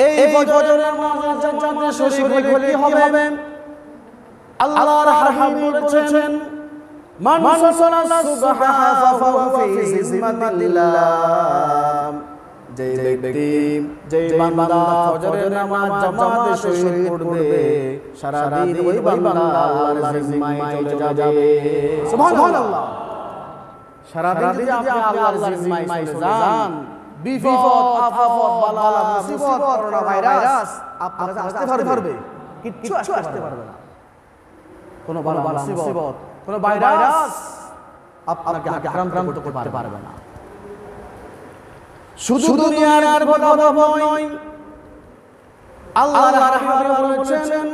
এই ফজরের নামাজ জামাতে শরীক হলে কি হবে? আল্লাহর হাবিব বলেছেন, মান সাল্লা সুবহা ফাহুয়া ফি জিম্মাতিল্লাহ। যে ব্যক্তি যে বান্দা ফজরের নামাজ জামাতে শরীক পড়বে, সারা দিন ওই বান্দা আল্লাহর জিম্মায় চলে যাবে। সুবহানাল্লাহ। সারা দিন যদি আপনি আল্লাহর জিম্মায় চলে যান, বিপদ আপদ বালা মুসিবত করোনা ভাইরাস আপনার কাছে আসতে পারবে? কিচ্ছু আসতে পারবে না। কোন বালা মুসিবত, কোন ভাইরাস আপনাকে আক্রান্ত করতে পারবে না। শুধু দুনিয়ার কথা নয়, আল্লাহর হাবিব বলেছেন,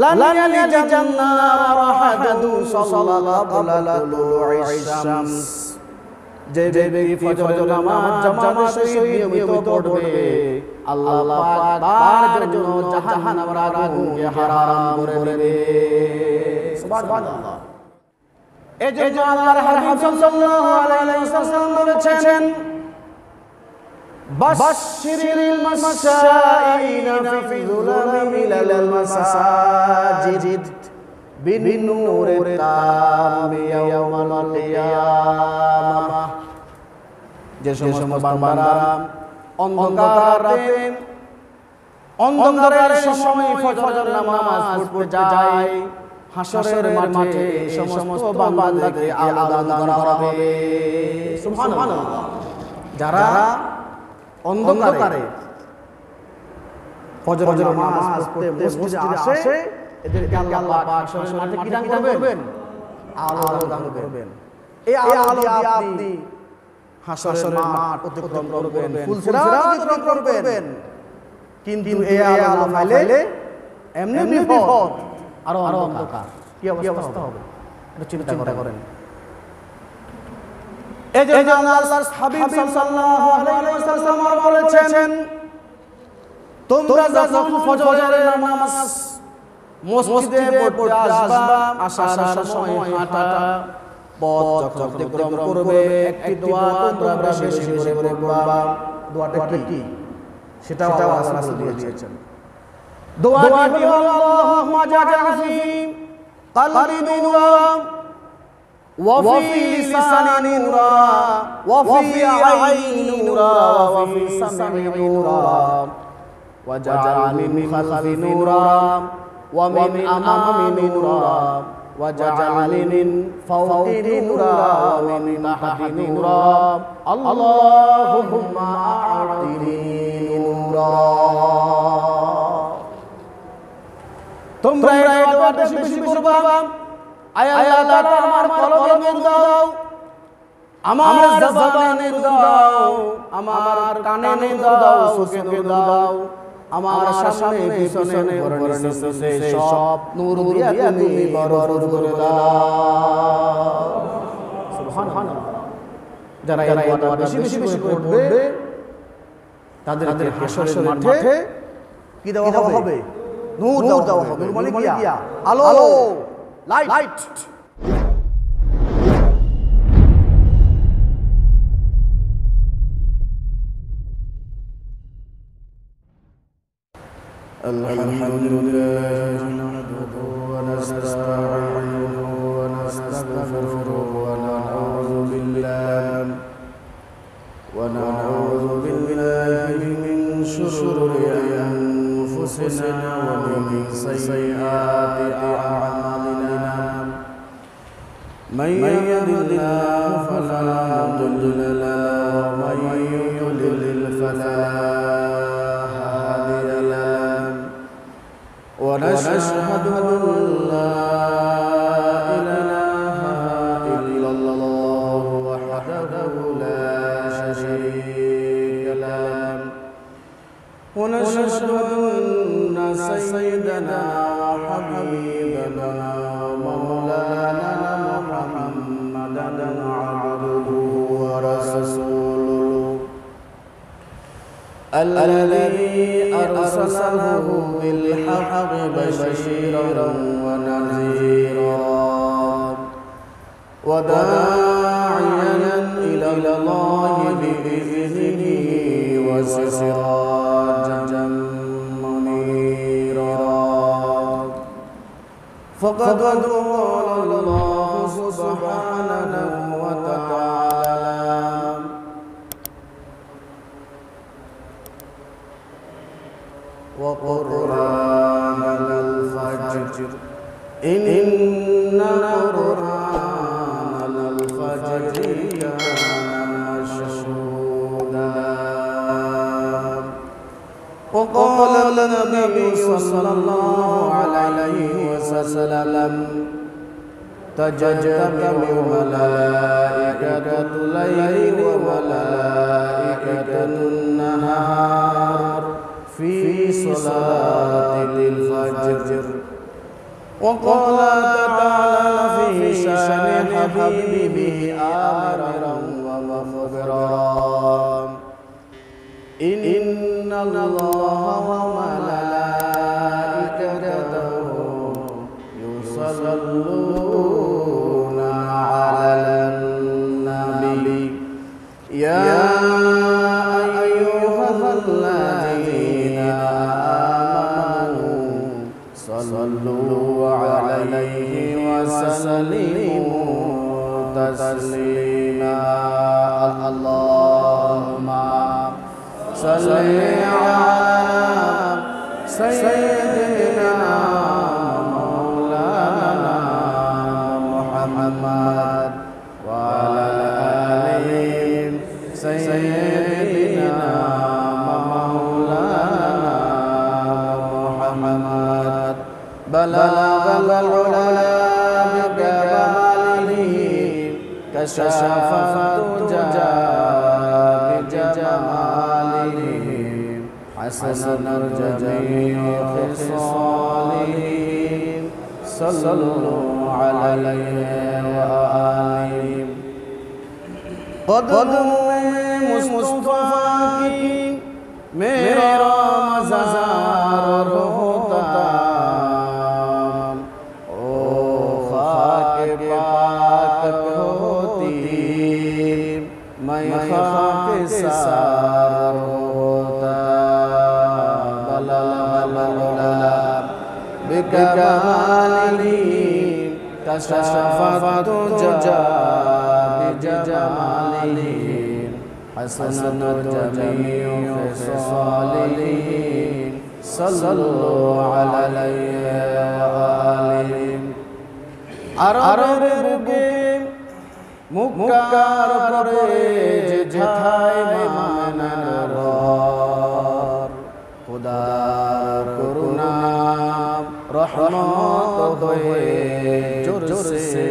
লান ইয়ালিজা জান্নাত আহাদু সাল্লাল্লাহু আলাইহি শামস। যে ব্যক্তি ফজর নামাজ জামাতে নিয়মিত পড়বে, আল্লাহ পাক তার জন্য জাহান্নামের আগুনকে হারাম করে দেবে। সুবহানাল্লাহ। এজন্য আল্লাহর হাবিব সাল্লাল্লাহু আলাইহি ওয়াসাল্লাম বলেছেন, বাশশিরিল মাশাঈনা ফি যুলামি মিনাল মাসাজিদ বিন-নূরি তাম্মি ইয়াওমাল কিয়ামাহ। যে সমস্ত বান্দারা অন্ধকার রাতে অন্ধকারের সময় ফজর নামাজ পড়তে যায়, হাসরের মাঠে সমস্ত বান্দাদেরকে আলাদা করা হবে। সুবহানাল্লাহ। যারা অন্ধকারে ফজর নামাজ পড়তে মসজিদে আসে, এদেরকে আল্লাহ পাক হাসরের মাঠে কি দান করবেন? আলো দান করবেন। এই আলো দিয়ে আপনি হাসরের মাঠ অতিক্রম করবেন, ফুলসিরাত অতিক্রম করবেন। কিন্তু এই আলো পাইলে এমনি বিপদ, আরো অন্ধকার। কি অবস্থা হবে এটা চিন্তা করেন। এজন্য আল্লাহর হাবিব সাল্লাল্লাহু আলাইহি ওয়াসাল্লাম বলেছেন, তোমরা যখন ফজরের নামাজ মসজিদে পড়তে আসবা, আসার সময় হাঁটা পথ যখন অতিক্রম করবে, একটি দোয়া তোমরা বেশি করে পড়বা। দোয়াটা কি? সেটাও আল্লাহ রাসূল দিয়েছেন। দোয়াটি হলো, আল্লাহুম্মা জাআল ফি কলবি নূরান وفي لساني نورا وفي عيني نورا وفي سمعي نورا واجعل من خلفي نورا ومن أمامي نورا واجعل من فوقي نورا ومن تحتي نورا اللهم أعطني نورا। তোমরা এই দোয়াটা বেশি করবা। আয় আল্লাহ, আমার কলবে নূর দাও, আমার জবানে নূর দাও, আমার কানে নূর দাও, চোখে নূর দাও, আমার সামনে পিছনে নিচে সব নূর দিয়া তুমি ভরপুর করে দাও। সুবহানাল্লাহ। যারা এই দোয়াটা বেশি পড়বে, তাদেরকে হাসরের মাঠে কি দেওয়া হবে? নূর দেওয়া হবে। নূর মানে কি? আলো, লাইট। আলহামদুলিল্লাহ নাহমাদুহু ওয়া নাস্তাঈনুহু ওয়া নাস্তাগফিরুহু ওয়া নাউযু বিল্লাহি মিন শুরুরি আনফুসিনা ওয়া মিন সাইয়্যাতি আ'মালিনা। من يهد الله فلا مضل له ومن يضلل فلا هادي له ونشهد أن لا إله إلا الله وحده لا شريك له ونشهد أن سيدنا وحبيبنا ومولانا محمدا عبده ورسوله الذي أرسله بالحق بشيرا ونذيرا وداعيا إلى الله بإذنه وسراجا منيرا فقد قال الله سبحانه وتعالى وقرآن الفجر إن قرآن الفجر كان مشهودا وقال النبي صلى الله عليه وسلم تجتمع ملائكة الليل وملائكة النهار في صلاة الفجر وقال تعالى في شأن حبيبه آمرا ومخبرا إن الله وملائكته يصلون على النبي يا أيها الذين آمنوا صلوا عليه وسلموا تسليما اللهم صل على سيدنا مولانا محمد وعلى آله سيدنا مولانا محمد بلغ العلا بكماله كشف الدجى بجماله حسن جميع خصاله صلوا عليه وآله قدم مصطفى की मेरा मज़ार होता ओ खाक पाक होती मैं खाक सार होता बला बला बिकमाली कशफत तुजा बिजमाली حسن جميع خصاله صلوا عليه وآله আরবের বুকে মুক্কার পরে যেথায় মানার ঘর খোদার করুণা রহমত হয়ে জোরসে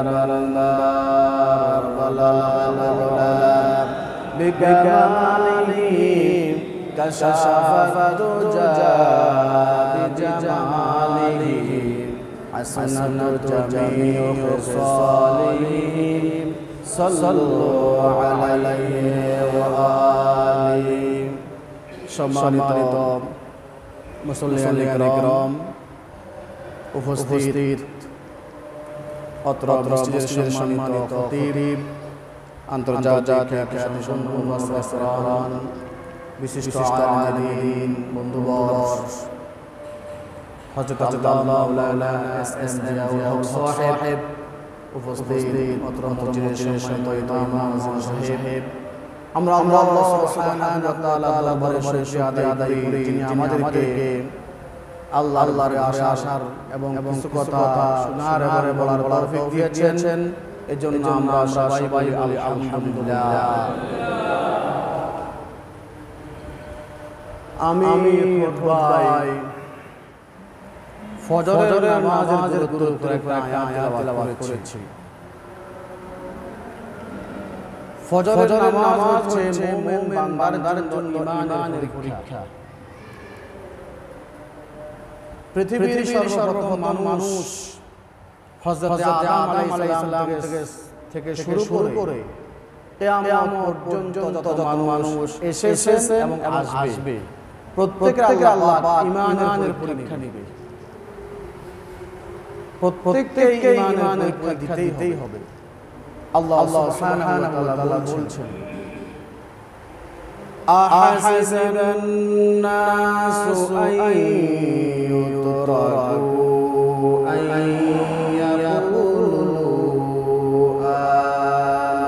বারবার বালাল بكماله كشف الدجى بجماله حسن جميع خصاله صلوا عليه وآله সম্মানিত মুসল্লিয়ান কিরাম উপস্থিত অত্র মসজিদের সম্মানিত খতিব আন্তর্জাতিক বিশিষ্ট আলিম বন্ধুবর হযরত মাওলানা এস এম জিয়াউল হক সাহেব উপস্থিত অত্র মসজিদের সম্মানিত ইমাম সাহেব আমরা আল্লাহ সুবহানাহু ওয়া তাআলার দরবারে শুকরিয়া আদায় করি যিনি আমাদেরকে আল্লাহর আশার এবং কিছু কথা শোনার এবং বলার তৌফিক দিয়েছেন এজন্য আমরা সবাই বলি আলহামদুলিল্লাহ। আমি খুতবায় ফজরের নামাজের গুরুত্ব একটা আয়াত তেলাওয়াত করেছি। ফজরের নামাজ হচ্ছে মুমিন বান্দার জন্য ঈমানের পরীক্ষা। পৃথিবীর সর্বপ্রথম মানুষ হযরত আদম আলাইহিস সালাম থেকে শুরু করে কিয়ামত পর্যন্ত যত মানুষ এসেছে এবং আসবে প্রত্যেকের আল্লাহ ঈমানের পরীক্ষা নেবে। প্রত্যেককে ঈমানের পরীক্ষা দিতেই হবে। আল্লাহ সুবহানাহু ওয়া তাআলা বলছেন أحسب الناس أن يتركوا أن يقولوا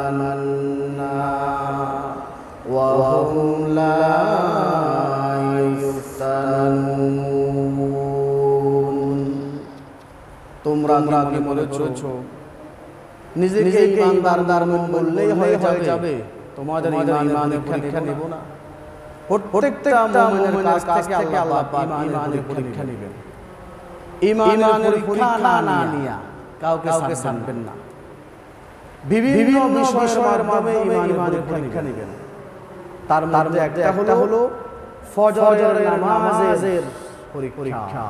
آمنا وهم لا يفتنون তোমরা কি মনে করেছো নিজেকে ইমানদার বললেই হয়ে যাবে? তোমাদের ঈমানের পরীক্ষা নেব না? প্রত্যেকটা মুমিনের কাছ থেকে আল্লাহ পাক ঈমানের পরীক্ষা নেবেন। ঈমানের পরীক্ষা না নিয়া কাউকে ছাড়বেন না। বিভিন্ন বিষয়ের মাধ্যমে ঈমানের পরীক্ষা নেবেন। তার মধ্যে একটা হলো ফজরের নামাজের পরীক্ষা।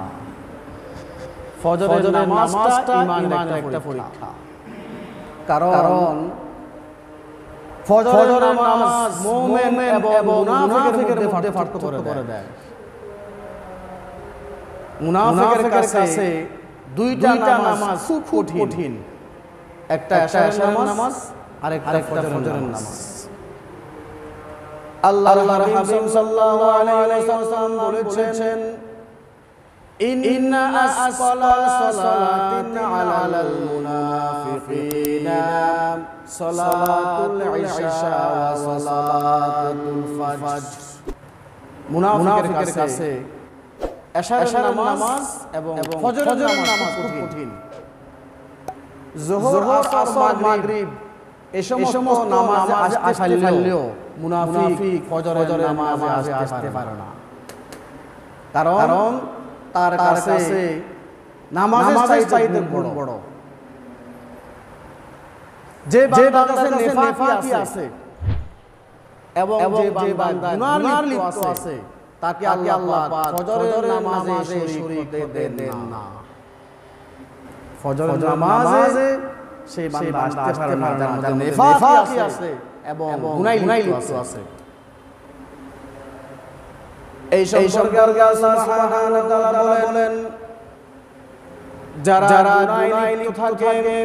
ফজরের নামাজটা ঈমানের একটা পরীক্ষা। কারণ ফজরের নামাজ মুমিন এবং মুনাফিকের মধ্যে পার্থক্য করে দেয়। মুনাফিকের কাছে দুইটা নামাজ খুব কঠিন, একটা এশারের নামাজ আর একটা ফজরের নামাজ। আল্লাহর হাবিব সাল্লাল্লাহু আলাইহি ওয়াসাল্লাম বলেছেন, ইন্না আসফালা সালাতিন আলাল মুনাফিকিনা সালাতুল ইশা ওয়া সালাতুল ফজর। মুনাফিকের কাছে এশারের নামাজ এবং ফজরের নামাজ খুব কঠিন। যোহর আসর মাগরিব এই সমস্ত নামাজে আসতে পারলেও মুনাফিক ফজরের নামাজে আসতে পারে না। কারণ তার কাছে নামাজের চাইতে বড়। যে বান্দার কাছে নেফাকি আছে এবং যে বান্দা গুনার লিপ্ত আছে তাকে আল্লাহ পাক ফজরের নামাজে শরীক হতে দেন না। ফজরের নামাজে সেই বান্দা আসতে পারে না যার নেফাকি আছে এবং গুনায় লিপ্ত আছে। এই সম্পর্কে আল্লাহ সুবহানাহু ওয়া তাআলা বলেন, যারা গুনায় লিপ্ত থাকে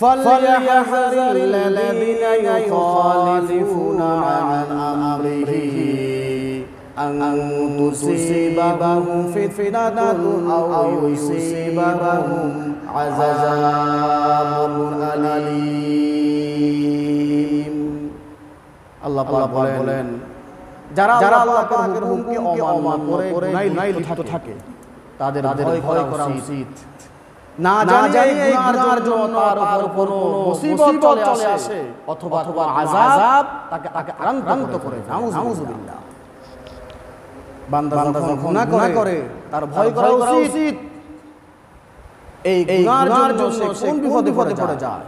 ফালইয়াহযারিল লাযীনা ইউখালিফুনা আন আমরিহি আন তুসিবাহুম ফিতনাতুন আও ইউসিবাহুম আযাবুন আলীম। আল্লাহ পাক বলেন, যারা আল্লাহ পাকের হুকুমকে অমান্য করে গুনায় লিপ্ত থাকে তাদের ভয় করা উচিত। না জানি এই গুনার জন্য তার উপর মুসিবত চলে আসে অথবা আযাব তাকে আক্রান্ত করে। নাউযুবিল্লাহ। বান্দা যখন গুনাহ করে তার ভয় করা উচিত এই গুনার জন্য সে কোন বিপদে পড়ে যায়।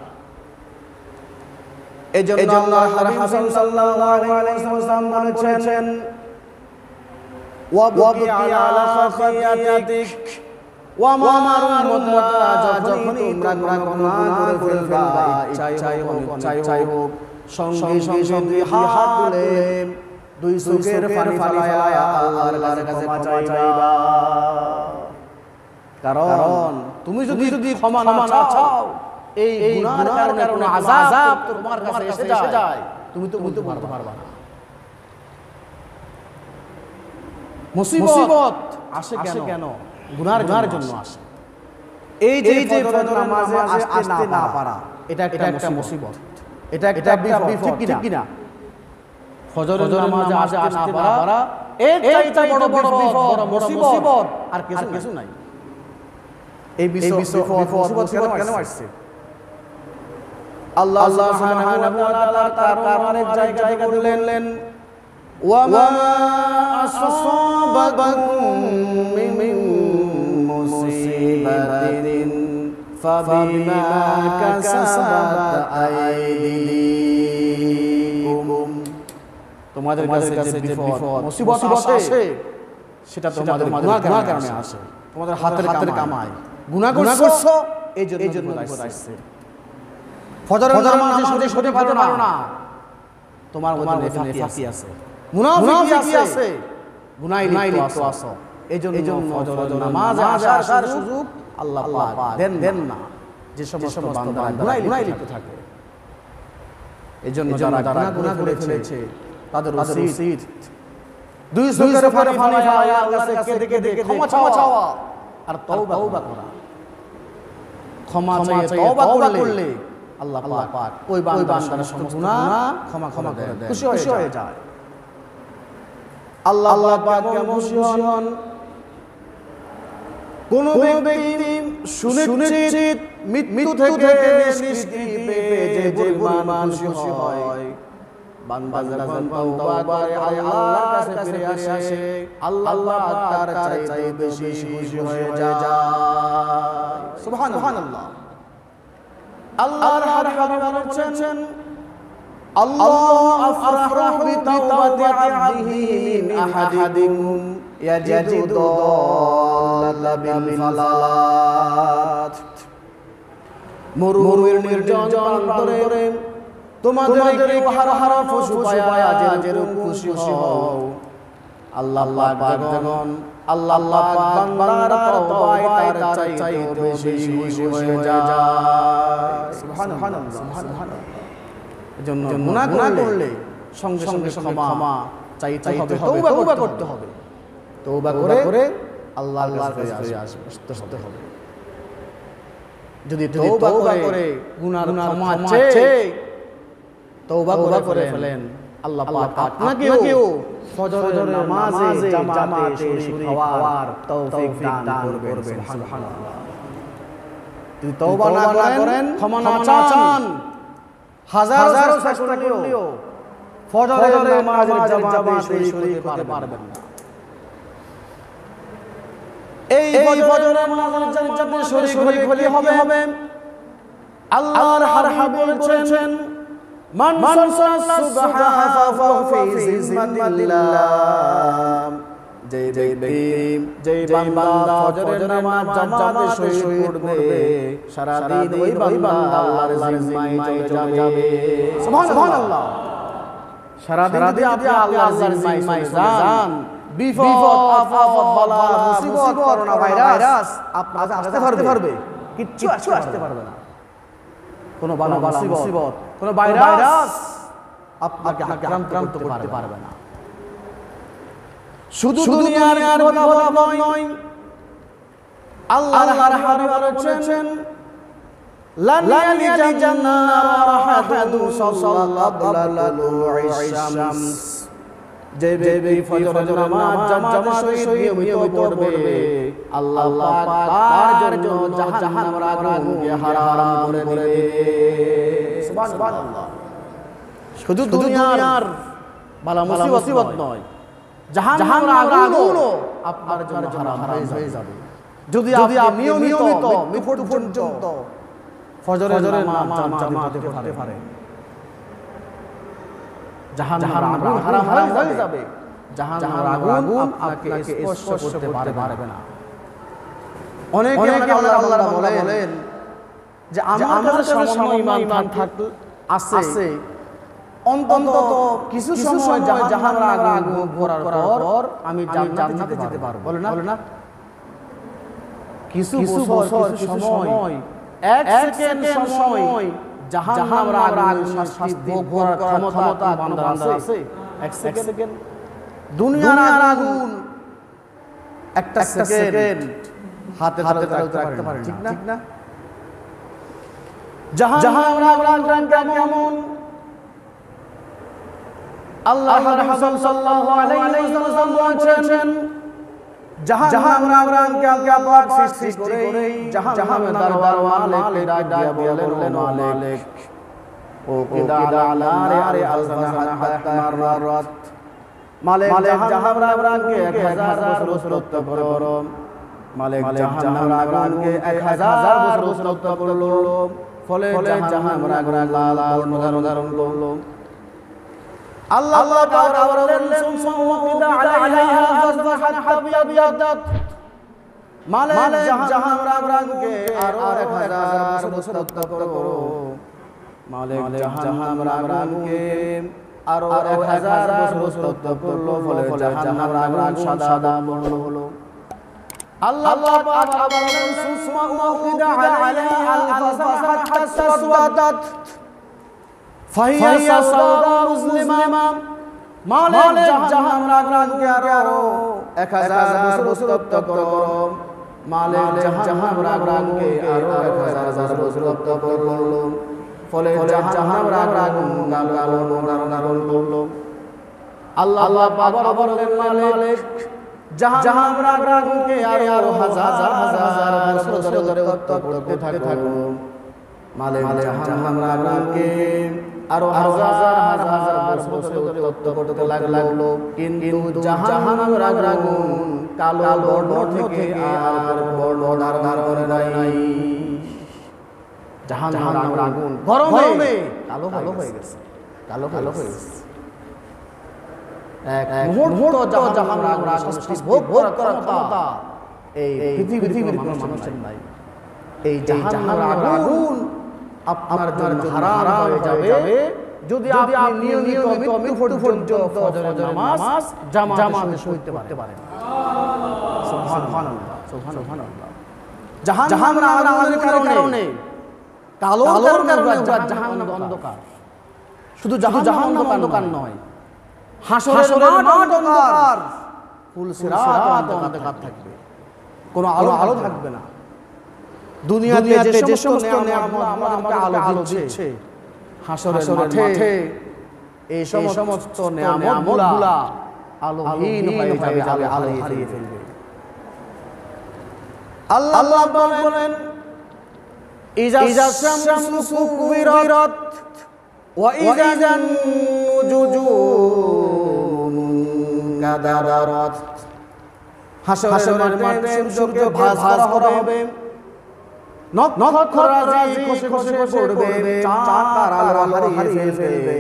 এজন্য আল্লাহর হাবিব সাল্লাল্লাহু আলাইহি ওয়াসাল্লাম বলেছেন, ওয়াবকি আলা খাতিয়াতিক ওয়া মামারুল মুদ্দা। যখন তোমরা গুনাহ করে ফেলবা, ইচ্ছাই হোক, সঙ্গে দুই হাত তুলে দুই চোখের পানি ফালায়া আল্লাহর কাছে ক্ষমা চাইবা। কারণ তুমি যদি ক্ষমা না চাও এই গুনার কারণে কোনো আযাব তোমার কাছে এসে যায়, তুমি তো বলতে পারবা না। মুসিবত আসে কেন? গুনার জন্য আসে। এই যে ফজরের নামাজে আসতে না পারা, এটা একটা মুসিবত, এটা একটা বিপদ, ঠিক কিনা? ফজরের নামাজে আসতে না পারা এর চাইতে বড় বিপদ, মুসিবত আর কিছু নাই। এই বিপদ কেন আসছে? আল্লাহ সুবহানাহু ওয়া তাআলা তার অনেক জায়গায় বললেন, ওয়া মা আসাবাকুম মিন মুসিবাতিন ফাবিমা কাসাবাত আইদিকুম। তোমাদের কাছে যে বিপদ মুসিবত আসে সেটা তোমাদের গুনাহর কারণে আসে, তোমাদের হাতের কামাই। গুনাহ করছো এই জন্য বিপদ আসছে। ফজরের নামাজে সঠিক পারো না, তোমার মধ্যে নেফাকি আছে, মুনাফিকি আছে, গুনায় লিপ্ত আছো। এইজন্য ফজরের নামাজে আসার সুযোগ আল্লাহ পাক দেন না যে সমস্ত বান্দা গুনায় লিপ্ত থাকে। এইজন্য যারা গুনাহ করে ফেলেছে তাদের উচিত দুই চোখের পানি ফেলে আল্লাহর কাছে কেঁদে ক্ষমা চাওয়া আর তওবা করা। ক্ষমা চেয়ে তওবা করলে আল্লাহ পাক ওই বান্দার সমস্ত গুনাহ ক্ষমা করে দেন, খুশি হয়ে যায়। আল্লাহ পাক কেমন খুশি হন? কোন ব্যক্তি সুনিশ্চিত মৃত্যু থেকে নিষ্কৃতি পেয়ে যে পরিমাণ খুশি হয়, বান্দা যখন তওবা করে আল্লাহর কাছে ফিরে আসে, আল্লাহ তার চাইতে বেশি খুশি হয়ে যায়। সুবহানাল্লাহ। আল্লাহর হাবিব বলেছেন, আল্লাহু আফরাহু বিতাওবাতি আবদিহি মিন আহাদিকুম ইয়াজিদু দাল্লা বিল ফালাত। মরুভূমির নির্জন প্রান্তরে তোমাদের হারা পশু পায়া যেরকম খুশি হও, আল্লাহ পাক যখন আল্লাহ পাক বান্দার তওবায় তার চাইতে বেশি খুশি হয়ে যায়। সুবহানাল্লাহ, সুবহানাল্লাহ। এজন্য গুনাহ করলে সঙ্গে সঙ্গে ক্ষমা চাইতে হবে, তওবা করতে হবে। তওবা করে আল্লাহর কাছে আসতে হবে। যদি তওবা করে গুনার ক্ষমা চেয়ে তওবা করে ফেলেন, আল্লাহ পাক আপনাকেও ফজরের নামাজে জামাতে শরীক হওয়ার তৌফিক দান করবেন। সুবহানাল্লাহ। যদি তওবা না করেন, ক্ষমা না চান, হাজার চেষ্টা করলেও ফজরের নামাজের জামাতে শরীক হতে পারবেন না। এই ফজরের নামাজের জামাতে শরীক হলে হবে আল্লাহর হাবিব বলেছেন, মান সাল্লা সুবহা ফাহুয়া ফি জিম্মাতিল্লাহ। যেই বান্দা ফজরের নামাজ জামাতে শরীক করবে, সারা দিন ওই বান্দা আল্লাহর জিম্মায় চলে যাবে। সুবহানাল্লাহ। সারা দিন যদি আপনি আল্লাহর জিম্মায় যান, বিপদ আপদ বালা মুসিবত করোনা ভাইরাস আপনার কাছে আসতে পারবে? কিচ্ছু আসতে পারবে না। কোনো বালা মুসিবত, কোনো ভাইরাস আপনাকে আক্রান্ত করতে পারবে না। শুধু দুনিয়ার কথা নয়, আল্লাহর হাবিব বলেছেন, লান ইয়ালিজাল জান্নাহ আহাদু সাল্লাল্লাহু আলাইহি শামস। যে ব্যক্তি ফজরের নামাজ জামাতে নিয়মিত পড়বে, আল্লাহ পাক তার জন্য জাহান্নামের আগুনকে হারাম করে দেবে। সুবহানাল্লাহ। শুধু দুনিয়ার বালা মুসিবত নয়, জাহান্নামের আগুনও আপনার জন্য হারাম হয়ে যাবে যদি আপনি নিয়মিত মৃত্যু পর্যন্ত ফজরের নামাজ জামাতে পড়তে পারেন। জাহান্নামের আগুন হারাম হয়ে যাবে, জাহান্নামের আগুন আপনাকে স্পর্শ করতে পারবে না। অনেকে আল্লাহ বলেন যে আমার সামান্য ঈমান থাকলে আছে, অন্তত কিছু সময় জাহান্নামের আগুন পড়ার পর আমি জান্নাতে যেতে পারবো, বলে না? কিছু বছর, কিছু সময়, এক সেকেন্ড সময় জাহান্নামের আগুন শাস্তি ভোগ করার ক্ষমতা বান্দার আছে। এক সেকেন্ড দুনিয়ার আগুন একটা সেকেন্ড হাতে রাখতে পারেন, ঠিক না? জাহান্নামের আগুন কেমন? আল্লাহর রাসূল সাল্লাল্লাহু আলাইহি ওয়াসাল্লাম বলেছেন, জাহান্নামের আগুনকে আল্লাহ পাক সৃষ্টি করে জাহান্নামের দরবার মালিককে ডাক দিয়ে বললেন, মালিক ও কিদা আলারে আলসানা হাত্তা মাররাত। মালিক জাহান্নামের আগুনকে 1000 বছর উত্তপ্ত করো। মালিক জাহান্নামের আগুনকে 1000 বছর উত্তপ্ত করলো, ফলে জাহান্নামের আগুন লাল ধারণ করলো। আল্লাহ তাআলা বলেন, সুম্মা আলাইহা ফাসবাহাত হাবিয়াদাত। মালিক জাহান্নামের আগুনকে আরো 1000 বছর উত্তপ্ত করো। মালিক জাহান্নামের আগুনকে আরো 1000 বছর উত্তপ্ত করলো, ফলে জাহান্নামের আগুন সাদা হলো। আল্লাহ পাক আবার বলেন, সুম্মা আলাইহা ফাসবাহাত হাত্তা ফাহিয়া সাওদা মুসলিমা। মালিক জাহান্নাম রাগকে আরো 1000 বছর তপ্ত করো মালিক জাহান্নাম রাগকে আরো 1000 বছর তপ্ত করলো ফলে জাহান্নাম রাগ গাল করলো আল্লাহ আবার বললেন মালিক জাহান্নাম রাগকে আরো হাজার বছর ধরে তপ্ত করতে থাকো মালিক জাহান্নাম রাগকে আরো হাজার বছর ধরে তপ্ত করতে লাগলো কিন্তু জাহান্নাম রাগ কালো বর্ণ থেকে আর বর্ণ ধারণ করে নাই জাহান্নাম আগুন গরমে কালো হয়ে গেছে কালো হয়ে গেছে এক মুহূর্ত জাহান্নাম শাস্তি ভোগ করার ক্ষমতা এই পৃথিবীর কোনো মানুষের নাই এই জাহান্নাম আগুন আপনার জন্য হারাম হয়ে যাবে যদি আপনি নিয়মিত মৃত্যু পর্যন্ত ফজরের নামাজ জামাতে পড়তে পারেন সুবহানাল্লাহ সুবহানাল্লাহ জাহান্নাম আগুনের কারণে কালো জাহান্নাম অন্ধকার শুধু জাহান্নাম অন্ধকার নয় হাসরের মাঠ অন্ধকার পুলসিরাত অন্ধকার থাকবে কোনো আলো থাকবে না দুনিয়াতে যে সমস্ত নিয়ামত আমাদেরকে আলো দিচ্ছে হাসরের মাঠে এই সমস্ত নিয়ামতগুলা আলোহীন হয়ে যাবে আলো হারিয়ে ফেলবে আল্লাহ বলেন ইজা শামসু কুবিরাত ওয়া ইজা নুজুম কাদারাত হাসরের মাঠে সূর্য ভাঁজ করা হবে নক্ষত্ররাজি খসে পড়বে চাঁদ তারা হারিয়ে ফেলবে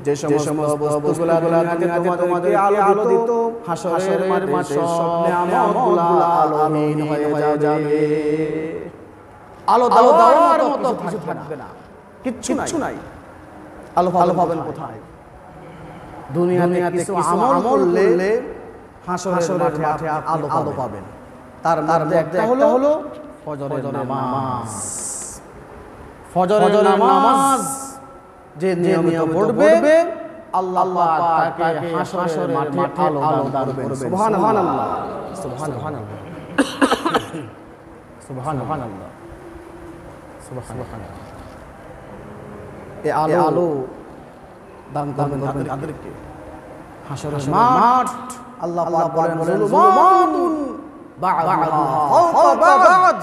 যে সমস্ত বস্তুগুলো দুনিয়াতে তোমাদের আলো দিত হাসরের মাঠে সব নিয়ামতগুলো আলোহীন হয়ে যাবে আলো দেওয়ার মতো কিছু থাকবে না কিচ্ছু নাই আলো পাবেন কোথায় দুনিয়াতে কিছু আমল করলে হাসরের মাঠে আলো পাবেন তার মধ্যে একটা হলো ফজরের নামাজ যে নিয়মিত পড়বে আল্লাহ পাক তাকে হাসরের মাঠে আলো দান করবেন সুবহানাল্লাহ সুবহানাল্লাহ সুবহানাল্লাহ সুবহানাল্লাহ এই আলো দান করবেন তাদেরকে হাসরের মাঠ আল্লাহ পাক বলেন যুলুমাতুন বা'দুহা ফাওকা বা'দ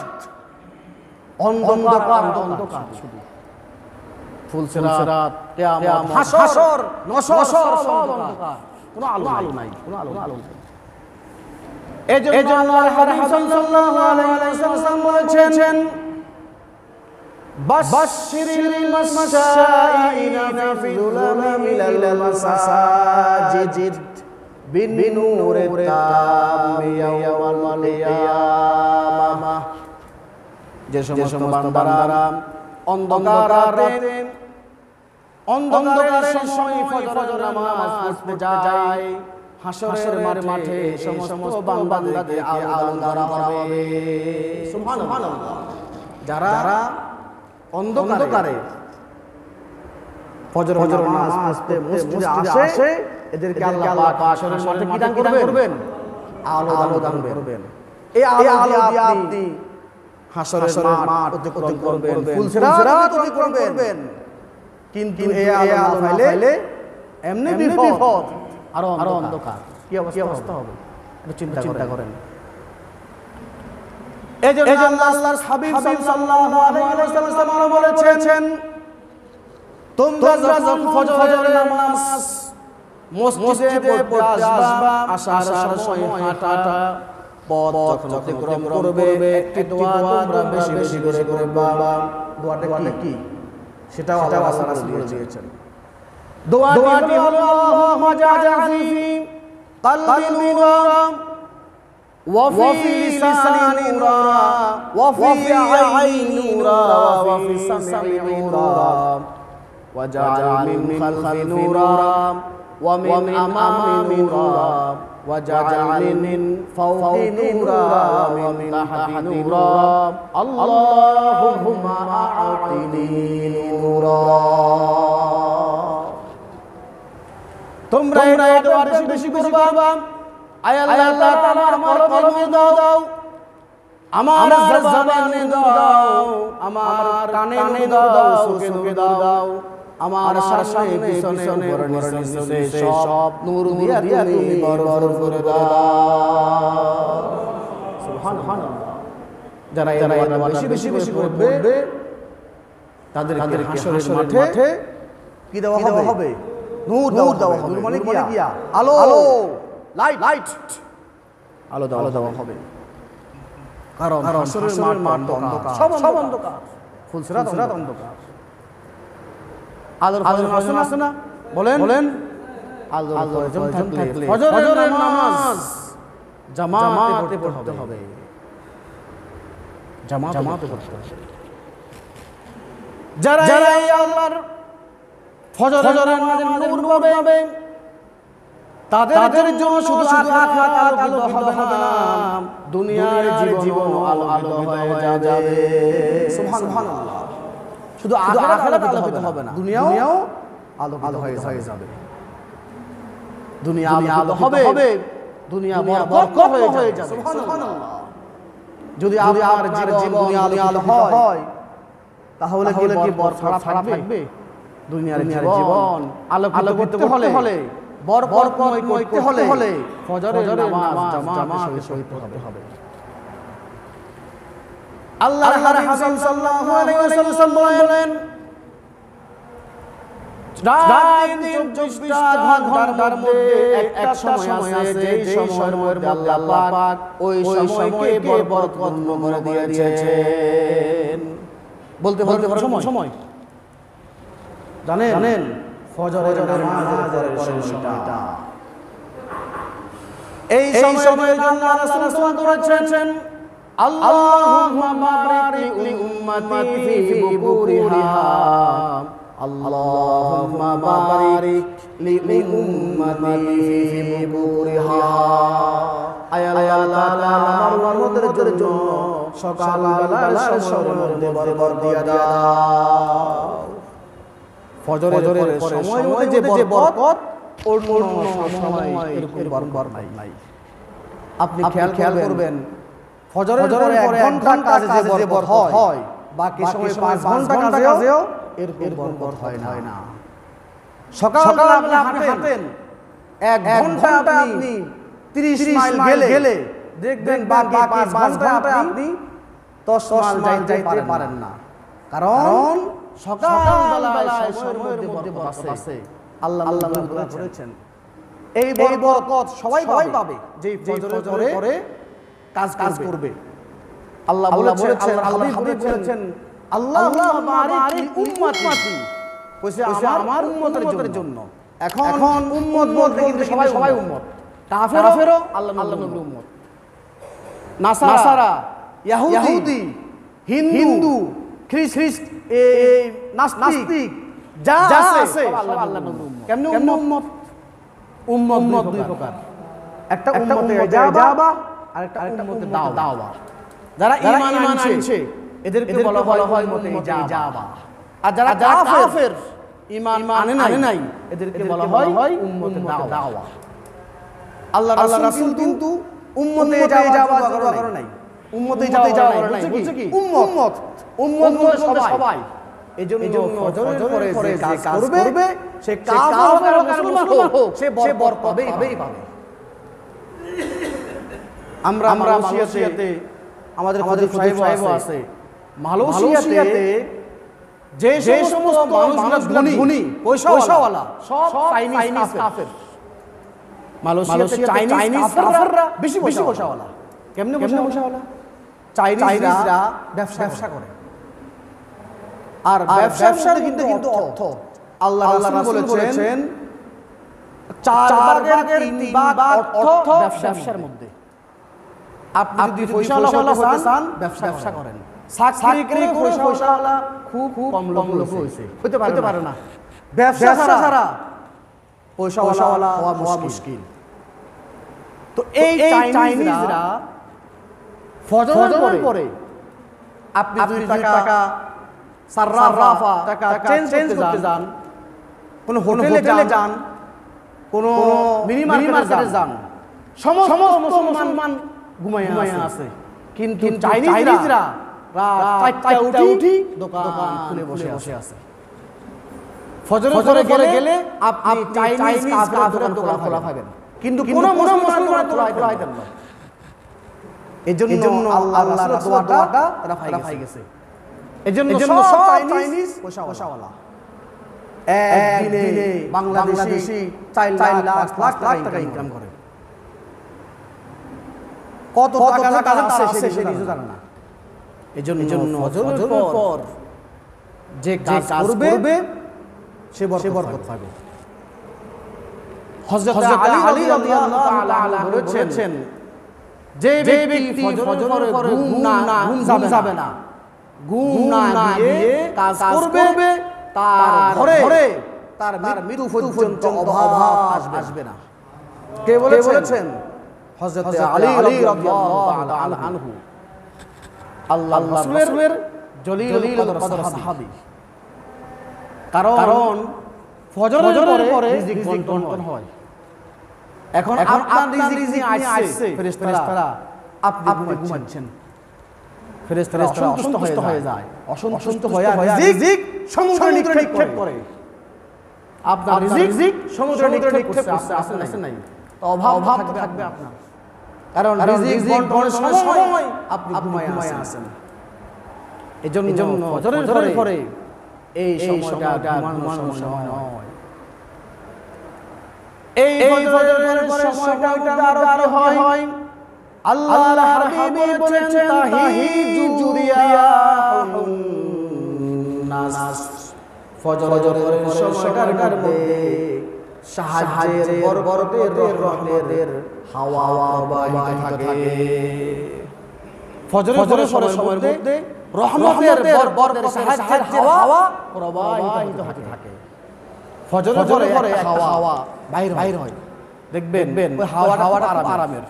অন্ধকার শুধু ফুলসিরাত কিয়ামত হাসর নশর সব অন্ধকার কোনো আলো নাই এজন্য আল্লাহর হাবিব সাল্লাল্লাহু আলাইহি ওয়াসাল্লাম বলেছেন বাশশিরিল মাশাইনা ফি যুলামিল মাসাজিদ বিনুরে তাম ইয়াওমাল কিয়ামাহ যে সমস্ত বান্দারা অন্ধকারের সময় ফজর নামাজ পড়তে যায় হাসরের মাঠে সমস্ত বান্দাদেরকে আলো দ্বারা হবে সুবহানাল্লাহ যারা অন্ধকারে ফজর নামাজ পড়তে মসজিদে আসে এদেরকে আল্লাহ পাক হাসরের মাঠে কি দান করবেন আলো দান করবেন এই আলো দিয়ে আপনি হাসরের মাঠ অতিক্রম করবেন ফুলসিরাত অতিক্রম করবেন কিন্তু এই আলো পাইলে এমনি বিপদ আরো অন্ধকার কি অবস্থা হবে একটু চিন্তা করেন এজন্য আল্লাহর হাবিব সাল্লাল্লাহু আলাইহি ওয়াসাল্লাম বলেছেন তোমরা যখন ফজরের নামাজ মসজিদে পড়তে আসবা আসার সময় হাঁটা পথ যখন অতিক্রম করবে একটি দোয়া তোমরা বেশি করে করবা দোয়াটা কি সেটাও আল্লাহ রাসূল দিয়েছেন দোয়াটি হলো আল্লাহুম্মা জাআলনি ফি কলবি নূরা ওয়া ফি লিসানি নূরা ওয়া ফি আইনি নূরা ওয়া ফি সাম'i নূরা ওয়া জাআল মিন খালফি নূরা ওয়া মিন আমামি নূরা وجعل من فوقي نورا ومن تحت نورا اللهم أعطني نورا তোমরা এই দোয়াটা বেশি করবা। আয় আল্লাহ তাআলা আমার কলমে দাও, আমার জবানে দাও, আমার কানে দাও, চোখে দাও, আমার সামনে পিছনে নিচে সব নূর দিয়া তুমি ভরপুর করে দাও। সুবহানাল্লাহ। যারা বেশি করবে তাদের হাসরের মাঠে কি দেওয়া হবে? নূর দেওয়া হবে। নূর মানে কি? আলো, লাইট, আলো দেওয়া হবে। কারণ হাসরের মাঠ অন্ধকার, সব অন্ধকার, ফুলসিরাত অন্ধকার। আলোর আছে না? বলেন আলোর থাকলে ফজরের নামাজ জামাতে পড়তে হবে। জামাতে পড়তে হবে। যারা আল্লাহর ফজরের নামাজে নূর পাবে তাদের জন্য শুধু আখিরাত আলোকিত হবে না, দুনিয়ার জীবন আলোকিত হয়ে যাবে। সুবহানাল্লাহ। শুধু আখিরাত আলোকিত হবে না, দুনিয়াও আলোকিত হয়ে যাবে। দুনিয়া আলো হবে, দুনিয়া বরকত হয়ে যাবে। সুবহানাল্লাহ। যদি আমার জীবন দুনিয়া আলো হয় তাহলে কি বরকত থাকবে? দুনিয়ার জীবন আলোকিত করতে হলে বরকতময় করতে হলে ফজরের নামাজ জামাতে পড়তে হবে। আল্লাহর হাবিব সাল্লাল্লাহু আলাইহি ওয়াসাল্লাম বলেন, রাত দিন 24 ঘন্টার মধ্যে একটা সময় আছে যেই সময়ের মধ্যে আল্লাহ পাক ওই সময়কে বরকতপূর্ণ করে দিয়েছেন। বলতে সময় জানেন ফজরের নামাজের পরের সময়টা। এই সময়ের জন্য রাসূল সাল্লাল্লাহু আলাইহি ওয়াসাল্লাম করেছেন, আল্লাহুম্মা বারিক লি উম্মতি ফি বুকুরিহা, আল্লাহুম্মা বারিক লি উম্মতি ফি বুকুরিহা। আয় আল্লাহ তাআলা আমার উম্মতের জন্য সকাল বেলার সময়ের মধ্যে বরকত দিয়া দাও। ফজরের সময় মধ্যে যে বরকত অন্য সময় এরকম বরকত নাই। আপনি খেয়াল করবেন, ফজরের পরে 1 ঘন্টা কাজে যে বরকত হয়, বাকি সময় 5 ঘন্টা কাজেও এরকম বরকত হয় না। সকালবেলা আপনি হাঁটেন 1 ঘন্টা আপনি 30 মাইল গেলে দেখবেন বাকি 5 ঘন্টা আপনি 10 মাইল যাইতে পারেন না। কারণ সকালবেলায় সময়ের মধ্যে বরকত আছে। আল্লাহ বলেছেন এই বরকত সবাই পাবে যে ফজরের পরে কাজ করবে। আল্লাহ বলেছেন, আল্লাহ হাবিব বলেছেন, আল্লাহুম্মা বারিক লি উম্মতি, কইছে আমার উম্মতের জন্য। এখন উম্মত বলতে কিন্তু সবাই উম্মত। কাফেরও আল্লাহ নবীর উম্মত। নাসারা, ইহুদি, হিন্দু, খ্রিস্ট, নাস্তিক যা আছে সব আল্লাহ নবীর উম্মত। কেমনে উম্মত? উম্মত দুই প্রকার, একটা উম্মতে ইজাবা আর একটা উম্মতে দাওয়া। যারা ঈমান আনছে এদেরকে বলা হয় উম্মতে ইজাবা। আর যারা কাফের ঈমান আনে নাই এদেরকে বলা হয় উম্মতে দাওয়া। আল্লাহ রাসূল কিন্তু উম্মতে ইজাবা করে নাই, উম্মতে ইজাবা করে নাই। বলছে কি উম্মত সবাই। এজন্য ফজরের পরে যে কাজ করবে সে কাফের হোক আর মুসলমান হোক সে বরকত পাবেই পাবে। আমরা মালয়েশিয়াতে আমাদের সাহেব আছে, মালয়েশিয়াতে যে সমস্ত মানুষগুলো ধনী পয়সাওয়ালা সব চাইনিজ কাফের। মালয়েশিয়াতে চাইনিজ কাফেররা বেশি পয়সাওয়ালা। কেমনে পয়সাওয়ালা? চাইনিজরা ব্যবসা করে। আর ব্যবসার কিন্তু অর্থ আল্লাহ রাসূল বলেছেন 4 ভাগের 3 ভাগ অর্থ ব্যবসার মধ্যে। আপনি যদি পয়সাওয়ালা হতে চান ব্যবসা করেন। চাকরি করে পয়সাওয়ালা খুব কম লোক হতে পারে না। ব্যবসা ছাড়া পয়সাওয়ালা হওয়া মুশকিল। তো এই চাইনিজরা ফজরের পরে আপনি 2 টাকা সাররাফা টাকা চেঞ্জ করতে যান, কোন হোটেলে যান, কোনো মিনি মার্কেটে যান, সমস্ত মুসলমান ঘুমায় আছে, কিন্তু চাইনিজরা রাত 4টা উঠি দোকান খুলে বসে আছে। ফজরের পরে গেলে আপনি চাইনিজ কাফেরের দোকান খোলা পাবেন, কিন্তু কোনো মুসলমান খোলা দেন না। এজন্য আল্লাহর দোয়াটা তারা পাই গেছে। এজন্য সব চাইনিজ পয়সাওয়ালা একদিনে বাংলাদেশি 4 লাখ টাকা ইনকাম করে। কত টাকা আছে সে নিজে জানে না। এজন্য ফজরের পর যে কাজ করবে সে বরকত পাবে। হযরত আলী রাদিয়াল্লাহু তাআলা বলেছেন, যে ব্যক্তি ফজরের পরে ঘুম যাবে না, ঘুম না দিয়ে কাজ করবে, তার ঘরে তার মৃত্যু পর্যন্ত অভাব আসবে না। কে বলেছেন? হযরত আলী রাদিয়াল্লাহু তাআলা আনহু, আল্লাহর রাসূলের জলিল কদর সাহাবী। কারণ ফজরের পরে রিজিক বন্টন হয়। এখন আপনার রিজিক আসছে, ফেরেশতারা আপনি ঘুমাচ্ছেন, ফেরেশতারা অসন্তুষ্ট হয়ে যায়, অসন্তুষ্ট হয়ে রিজিক সমুদ্রে নিক্ষেপ করে। আপনার রিজিক সমুদ্রে নিক্ষেপ করছে, আসে নাই, তো অভাব থাকবে আপনার। কারণ রিজিক বন্টনের সময় আপনি ঘুমায় আছেন। এজন্য ফজরের পরে এই সময়টা ঘুমানোর সময় নয়। এই ফজরের পরে সময়টা আরো হয়। আল্লাহর হাবিব বলেছেন, তাহিজু রিয়াহুন নাস, ফজরের সময়টার মধ্যে সাহায্যের বরকতের রহমতের হাওয়া বইতে থাকে। ফজরের সময়ের মধ্যে রহমতের বরকতের সাহায্যের হাওয়া প্রবাহিত থাকে। ফজরের পরে হাওয়া বাইর হয়, দেখবেন ওই হাওয়াটা আরামের।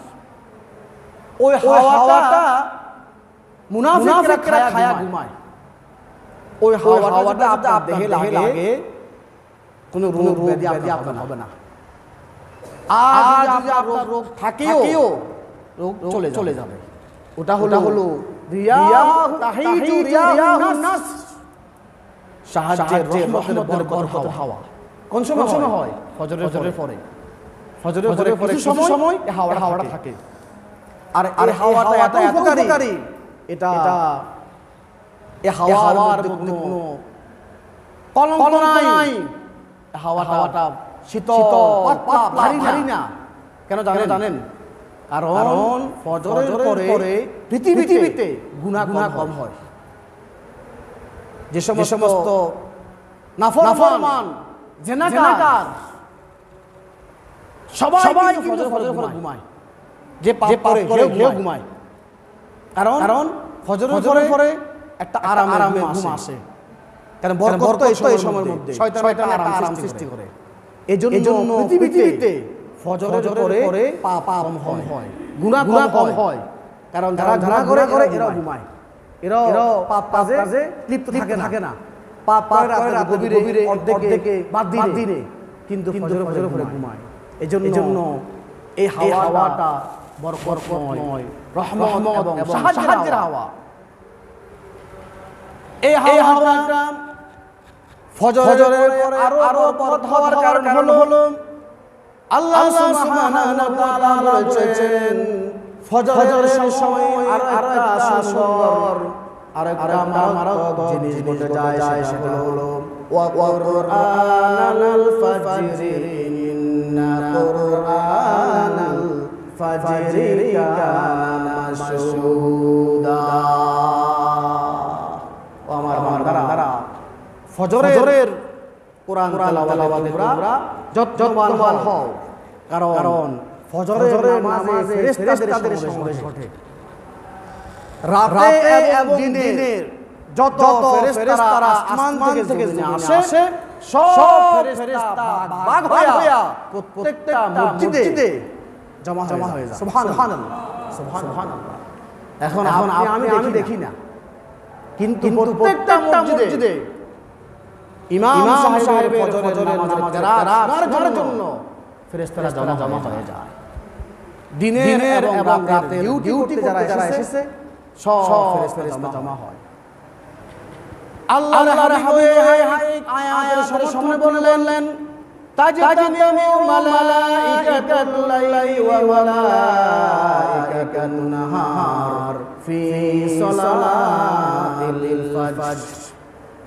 ওই হাওয়াটা মুনাফিকরা খায়া ঘুমায়। ওই হাওয়াটা আপনার দেহে লাগে, কোনো রোগ ব্যাধি আপনার হবে না। আর যদি আপনার রোগ থাকেও, রোগ চলে যাবে। ওটা হলো তাহিজু রিয়াহুন নাস, সাহায্যের রহমতের বরকতের হাওয়া। কোন সময় হয়? ফজরের পরে। ফজরের পরে কিছু সময় এই হাওয়াটা থাকে। আর এই হাওয়াটা এত উপকারী, এটা এই হাওয়ার কোনো কলঙ্ক নাই। হাওয়াটা শীতল ভারী না। কেন জানেন? কারণ ফজরের পরে পৃথিবীতে গুনাহ কম হয়। যে সমস্ত নাফরমান জিনাকার সবাই কিন্তু ফজরের পরে ঘুমায়, যে পাপ করে সেও ঘুমায়। কারণ ফজরের পরে একটা আরামে ঘুম আসে। কারণ বরকত এই সময়ের মধ্যে শয়তান আরাম সৃষ্টি করে। এজন্য পৃথিবীতে ফজরের পরে পাপ কম হয়, গুনাহ কম হয়। কারণ যারা গুনাহ করে এরা ঘুমায়, এরা পাপ কাজে লিপ্ত থাকে না। পাপ করে রাতে গভীরে অর্ধেকে বাদ দিনে, কিন্তু ফজরের পরে ঘুমায়। এজন্য এই হাওয়াটা বরকতময়, রহমত এবং সাহায্যের হাওয়া। এই হাওয়াটা ফজরের পরে আরো বরকত হওয়ার কারণ হলো আল্লাহ সুবহানাহু ওয়া তাআলা বলেছেন, ফজরের সময় আরো একটা সুন্দর আরেকটা মারাত্মক জিনিস ঘটে যায়, সেটা হলো ওয়া কুরআনাল ফাজরি, ইন্না কুরআনাল ফাজরি কানা মাশহুদা। আমার বান্দারা, ফজরের কোরআন তেলাওয়াতে তোমরা যতবার হও, কারণ ফজরের নামাজে ফেরেশতাদের সমাবেশ ঘটে। রাতে এবং দিনের যত ফেরেশতারা আসমান থেকে আসে, সব ফেরেশতা ভাগ হইয়া প্রত্যেকটা মসজিদে জমা হয়ে যায়। সুবহানাল্লাহ। এখন আমি দেখি না, কিন্তু প্রত্যেকটা মসজিদে ইমাম সাহেবের ফজরের নামাজের কেরাত শোনার জন্য ফেরেশতারা জমা হয়ে যায়। দিনের এবং রাতের ডিউটি যারা এসেছে সব ফেরেশতা জমা হয়। আল্লাহর হাবিব আয়াতের সামনে বললেন তাজতামিউ মালাইকাতুল লাইলি ওয়া মালাইকাতুন নাহার ফি সালাতিল ফাজর।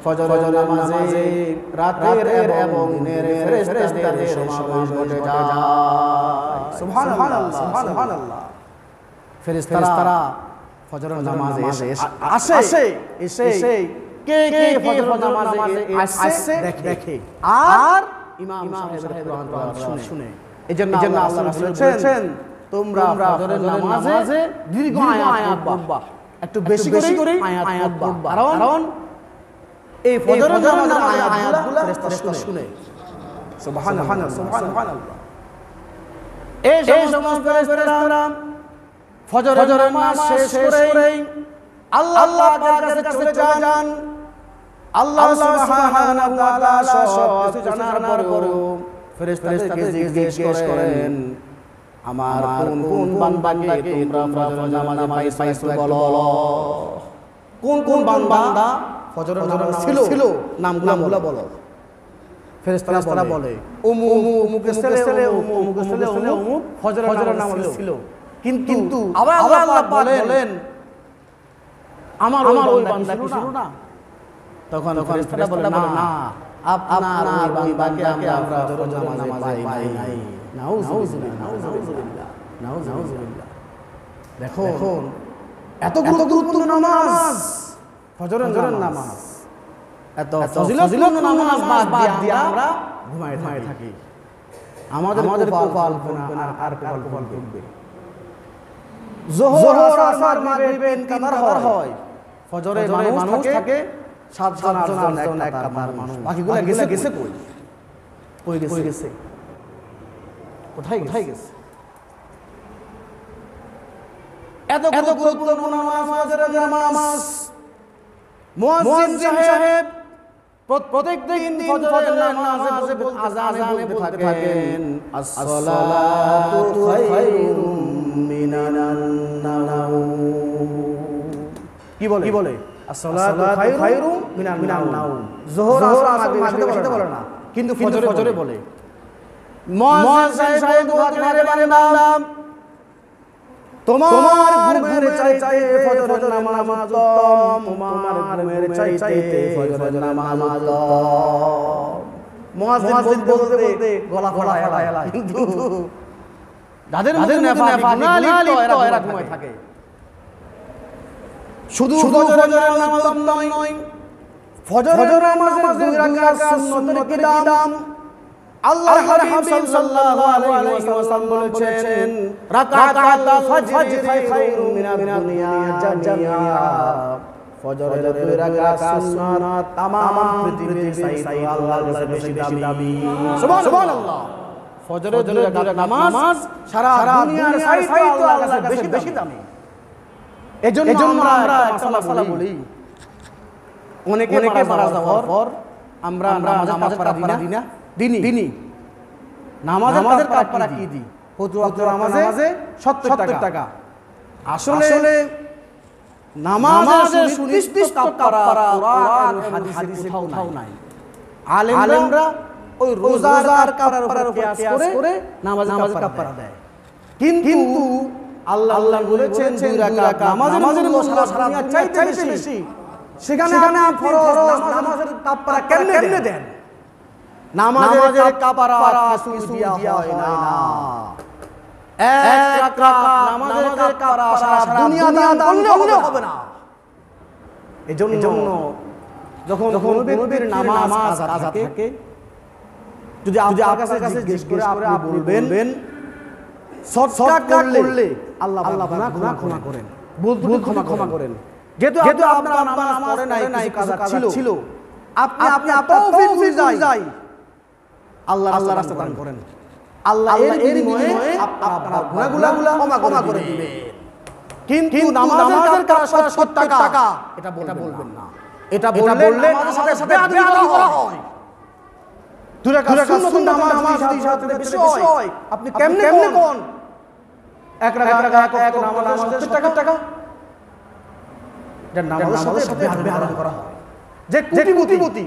ফজরের নামাজে রাতের এবং দিনের ফেরেশতাদের সমাবেশ ঘটে যায়। সুবহানাল্লাহ সুবহানাল্লাহ। ফেরেশতারা ফজরের নামাজে এসে কে ফজরের নামাজে আসছে দেখে আর ইমাম সাহেবের কোরআন শুনে। এজন্য আল্লাহ রাসূল বলেছেন তোমরা ফজরের নামাজে দীর্ঘ আয়াত পড়বা, একটু বেশি করে আয়াত পড়বা, কারণ এই ফজরের নামাজের আয়াতগুলো ফেরেশতারা শুনে। সুবহানাল্লাহ সুবহানাল্লাহ। এই সমস্ত ফেরেশতারা ফজরের নামাজ শেষ করেই আল্লাহ পাকের কাছে চলে যান। আল্লাহ সুবহানাহু ওয়া তাআলা সব কিছু জানার পরেও ফেরেশতাদেরকে জিজ্ঞেস করেন আমার কোন বান্দাকে তোমরা ফজরের নামাজে পাইছো বলো। কোন বান্দা ফজরের নামাজ ছিল নামগুলো বলো। ফেরেশতারা বলে অমুকের ছেলে অমুকের ছেলে অমুক ফজরের নামাজ ছিল। কিন্তু আবার আল্লাহ বলেন আমার ওই বান্দা কি ছিল না? তখন ফেরেশতারা বলে না আপনার ওই বান্দাকে আমরা ফজরের নামাজে পাই নাই। নাউযুবিল্লাহ নাউযুবিল্লাহ। দেখো এত গুরুত্বপূর্ণ নামাজ ফজরের নামাজ, এত ফজিলতপূর্ণ নামাজ বাদ দিয়ে আমরা ঘুমায় থাকি। আমাদের কপাল ফুলবে না, আর কপাল ফুলবে। যোহর আসর মাগরিব কাতার হয়, ফজরে মানুষ থাকে 7জন 8জন এক কাতার মানুষ, বাকিগুলো গেছে কই গেছে কোথায় গেছে? এত গুরুত্বপূর্ণ নামাজ ফজরের নামাজ। মুয়াজ্জিন সাহেব প্রত্যেকদিন ফজরের নামাজে আযানে বলতে থাকেন আসসালাতু খায়রুম মিনান নাওম। কি বলে? আসসালাতু খায়রুম মিনান নাওম। যোহর আসর মাগরিব বলে না, কিন্তু ফজরে বলে। মুয়াজ্জিন সাহেব বলতে বান্দা তোমার ঘুমের চাইতে ফজরের নামাজ উত্তম, তোমার ঘুমের চাইতে ফজরের নামাজ উত্তম। মুয়াজ্জিন বলতে গলা ফেলা, কিন্তু যাদের মধ্যে নেফাক না লিপ্ত এরা ঘুমায় থাকে। শুধু ফজরের নামাজ নয়, ফজরের নামাজের 2 রাকাত সুন্নতের কি দাম। আল্লাহর হাবিব সাল্লাল্লাহু আলাইহি ওয়াসাল্লাম বলেছেন রাকাতাল ফাজরি খায়রুম মিনাদ দুনিয়া জামিআ। ফজরের 2 রাকাত সুন্নাত তামাম পৃথিবীর চাইতে আল্লাহর কাছে বেশি দামি। সুবহানাল্লাহ। ফজরের 2 রাকাত নামাজ সারা দুনিয়ার চাইতে আল্লাহর কাছে বেশি দামি। এজন্য আমরা একটা মাসালা বলি, অনেকে মারা যাওয়ার পর আমরা নামাজের কাফারা দিই না, নামাজের কাফারা কি দিই? ফজর নামাজে 70 টাকা। আসলে নামাজের সুনির্দিষ্ট কাফারা কোরআন হাদিসে কোথাও নাই। আলেমরা ওই রোজার কাফারার উপর কিয়াস করে নামাজের কাফারা দেয়। কিন্তু আল্লাহ বলেছেন 2 রাকাত নামাজের মূল্য সারা দুনিয়ার চাইতে বেশি। সেখানে ফরজ নামাজের কাফারা কেমনে দেন? নামাজের কাফারা কিছু দেয়া হয় না। এক রাকাত নামাজের কাফারা সারা দুনিয়া দান করলে হবে না। এজন্য যখন নবীর নামাজ কাজা থাকে, যদি আপনার কাছে জিজ্ঞেস করে আপনি বলবেন সদকা করলে আল্লাহ গুনাহ ক্ষমা করেন, ভুল ক্ষমা করেন। যেহেতু আপনার নামাজ পড়ে নাই, কাজা ছিল, আপনি তৌফিক যাই আল্লাহ রাস্তা দান করেন। আল্লাহ এর বিনিময়ে আপনার গুনাহগুলো ক্ষমা করে দিবেন। কিন্তু নামাজের কাফারা 70 টাকা এটা বলবেন না। এটা বললে নামাজের সাথে বেয়াদবি করা হয়। দুই রাকাত সুন্নত নামাজ ইশারাতের বিষয় আপনি কেমনে কোন এক রাকাত এক নামাজ 70 টাকা যার নামাজের সাথে বিহার করা হয় যে কোটিপতি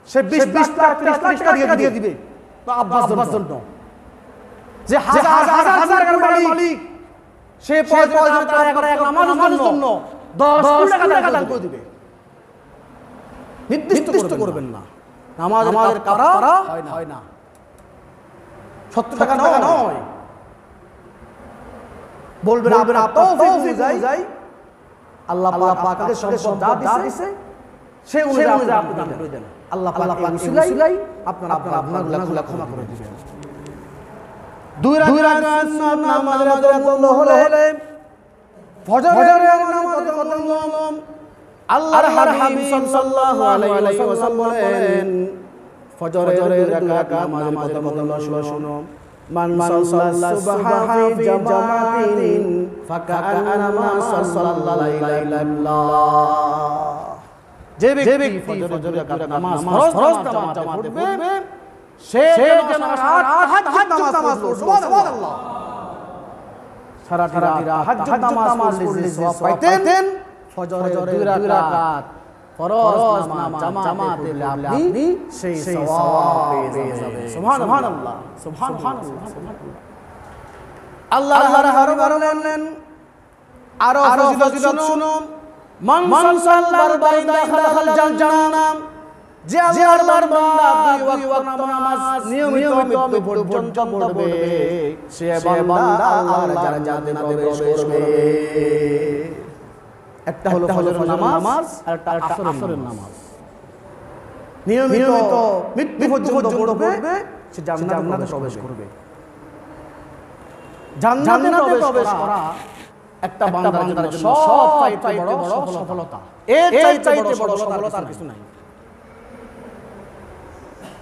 সে 20 লাখ 30 লাখ টাকা দিয়ে দিবে তো আব্বাস জন্য যে হাজার টাকার মালিক সে এক নামাজের জন্য 10 টাকা দান করে দিবে নির্দিষ্ট করবেন না নামাজের কাফারা হয় না 70 টাকা নয় বলবেন আপনার তৌফিক অনুযায়ী আল্লাহ পাক আপনাকে সম্পদ যা দিয়েছে সে অনুযায়ী আপনি দান করে দেন আল্লাহ পাক উসিলাই আপনার গুনাহগুলো ক্ষমা করে দিবেন দুই রাকাত সুন্নাত নামাজের বন্ধ হলে ফজরের নামাজ কত নিয়ম আল্লাহর হাবিব সাল্লাল্লাহু আলাইহি ওয়াসাল্লাম বলেন ফজরের রাকাত নামাজের কত শুনো মান সাল্লাল্লা সুবহা ফি জামাতিন ফাকান্নামা সাল্লাল্লাহু আলাইহি যে ব্যক্তি ফজরের রাকাত নামাজ ফরজ জামাতে পড়বে সে যেন তাহাজ্জুদ নামাজ পড়বে সুবহানাল্লাহ সারাটি রাত তাহাজ্জুদ নামাজ পড়লে যে সওয়াব পাইতেন ফজরের দুই রাকাত ফরজ নামাজ জামাতে পড়লে আপনি সেই সওয়াব পেয়ে যাবেন সুবহানাল্লাহ সুবহানাল্লাহ আল্লাহর হাবিব বলেন আরো ফজিলত শুনুন মান সাল্লাল বাইদা খালাল জান্নাহ যে আল্লাহর বান্দা দুই ওয়াক্ত নামাজ নিয়মিত মৃত্যু পর্যন্ত পড়বে সে বান্দা আল্লাহর জান্নাতে প্রবেশ করবে একটা হলো ফজরের নামাজ আর একটা আসরের নামাজ নিয়মিত মৃত্যু পর্যন্ত পড়বে সে জান্নাতে প্রবেশ করবে জান্নাতে প্রবেশ করা একটা বান্দার জন্য সব চাইতে বড় সফলতা এর চাইতে বড় সফলতা আর কিছু নাই